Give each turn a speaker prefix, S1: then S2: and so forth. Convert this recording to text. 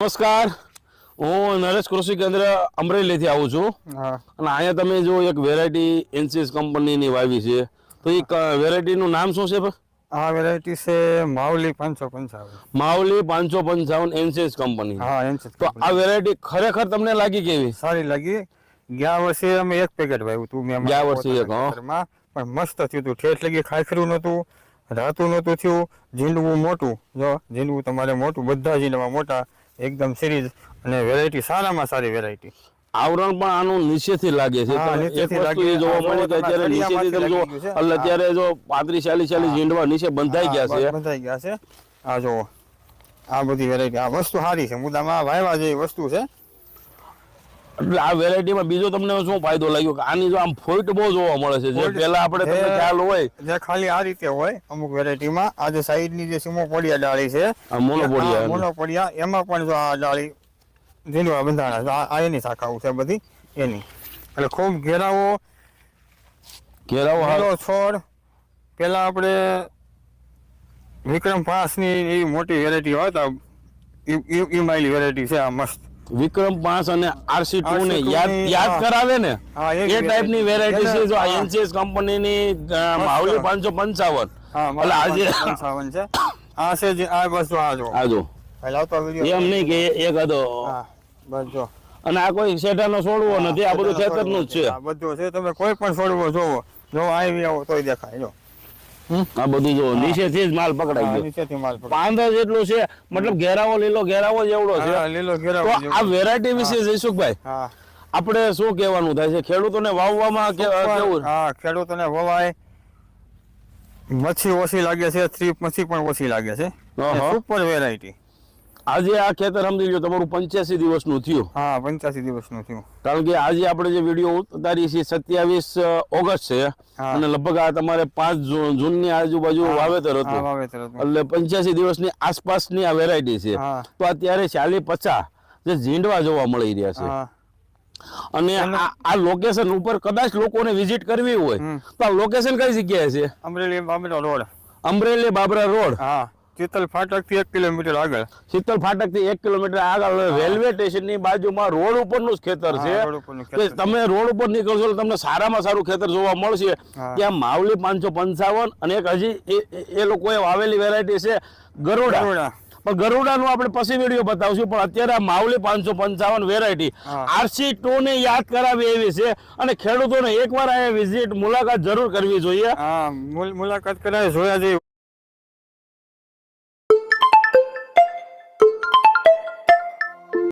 S1: નમસ્કાર, હું નરેશ કૃષિ કેન્દ્ર અમરેલીથી આવું છું. અને અહીંયા તમે જો એક વેરાયટી એનસીએસ કંપનીની વાવી છે, તો એ વેરાયટીનું નામ શું છે?
S2: આ વેરાયટી છે માવલી 555.
S1: Mavli 555 NCS company.
S2: હા, એનસીએસ.
S1: તો આ વેરાયટી ખરેખર તમને લાગી કેવી?
S2: સારી લાગી. ગયા વર્ષે અમે એક પેકેટ વાવ્યું હતું મેં.
S1: ગયા વર્ષે એક,
S2: પણ મસ્ત થયું હતું. ઠેઠ લગી ખાખરું નહોતું, રાતું નહોતું થયું. ઝીંડવું મોટું, જો ઝીંડવું તમારે મોટું, બધા ઝીંડવા મોટા, એકદમ સિરીઝ. અને વેરાયટી સારામાં સારી વેરાયટી.
S1: આવરણ પણ આનું નીચેથી લાગે છે. જોવા મળે કે અત્યારે નીચેથી તમે જો, એટલે અત્યારે જો 35-40 ઝીંડવા નીચે બંધાઈ ગયા છે.
S2: આ જો આ બધી વેરાયટી, આ વસ્તુ સારી છે. મુદ્દામાં વાયવા જેવી વસ્તુ છે.
S1: એટલે આ વેરાયટીમાં બીજો તમને શું ફાયદો લાગ્યો કે આની જો આમ ફોઈટ બહુ જોવા મળે છે, જે પહેલા આપણે તમને ખ્યાલ હોય
S2: જે ખાલી આ રીતે હોય અમુક વેરાયટીમાં. આ જે સાઈડની જે સિમોપોડિયા ડાળી છે, મોનોપોડિયા, એમાં પણ જો આ ડાળી ઝીંડવા બંધાણા, આ એની શાખાઓ છે બધી એની. એટલે ખૂબ ઘેરાવો છોડ. પેલા આપણે વિક્રમ 5 ની એવી મોટી વેરાયટી હતા, ઈમાઈલી વેરાયટી છે. આ મસ્ત
S1: વિક્રમ 5 અને RC2 ને યાદ કરાવે ને, એ ટાઈપની વેરાયટી છે. જો એનસીએસ કંપનીની માવલી 555. એટલે આજે
S2: 55 છે. આ છે જે આ બસ આ જો લાવતો વિડિયો
S1: એમ નહીં કે એક હતો.
S2: બસ જો.
S1: અને આ કોઈ શેઠાનો છોડવો નથી, આ બધું ખેતરનું જ છે.
S2: આ બધું છે. તમે કોઈ પણ છોડવો જોવો, જો આવી આવો તોય દેખાય. જો
S1: આ બધું જો નીચેથી જ માલ પકડાઈ ગયો.
S2: નીચેથી માલ
S1: પાંદા જેટલું છે, મતલબ ઘેરાવો લીલો ઘેરાવો જેવડો છે.
S2: લીલો ઘેરાવો.
S1: તો આ વેરાયટી વિશે જયસુખભાઈ આપણે શું કહેવાનું થાય છે ખેડૂતોને વાવવામાં? કેવું?
S2: હા, ખેડૂતોને વવાય. મચ્છી ઓછી લાગે છે, થ્રીપ મચ્છી પણ ઓછી લાગે છે. Super variety.
S1: આજે આ ખેતર સમજી લો તમારું 85 દિવસનું થયું.
S2: હા, 85 દિવસનું થયું.
S1: કારણ કે આજે આપણે જે વિડીયો ઉતારી છે 27 ઓગસ્ટ છે, અને લગભગ આ તમારે 5 જૂનની આજુબાજુ વાવેતર હતું. એટલે 85 દિવસની આસપાસની આ વેરાયટી છે. તો અત્યારે 40-50 જે ઝીંડવા જોવા મળી રહ્યા છે. અને આ લોકેશન ઉપર કદાચ લોકોને વિઝિટ કરવી હોય તો આ લોકેશન કઈ જગ્યાએ છે?
S2: અમરેલી બાબરા રોડ.
S1: અમરેલી બાબરા રોડ.
S2: હા, શીતલ ફાટક થી 1 કિલોમીટર આગળ.
S1: શીતલ ફાટક થી 1 કિલોમીટર આગળ રેલવે સ્ટેશન ની બાજુમાં રોડ ઉપરનું જ ખેતર છે. તમે રોડ ઉપર નીકળશો તમને સારામાં સારું ખેતર જોવા મળશે. ત્યાં માવલી 555 અને એક હજી એ લોકોએ વાવેલી વેરાયટી છે ગરુડા. પણ ગરુડાનું આપણે પછી વિડીયો બતાવશું. પણ અત્યારે આ માવલી 555 વેરાયટી RC2 ને યાદ કરાવી એવી છે. અને ખેડૂતોને એકવાર આ વિઝિટ મુલાકાત જરૂર કરવી જોઈએ.
S2: મુલાકાત કરાવી, જોયા જેવી.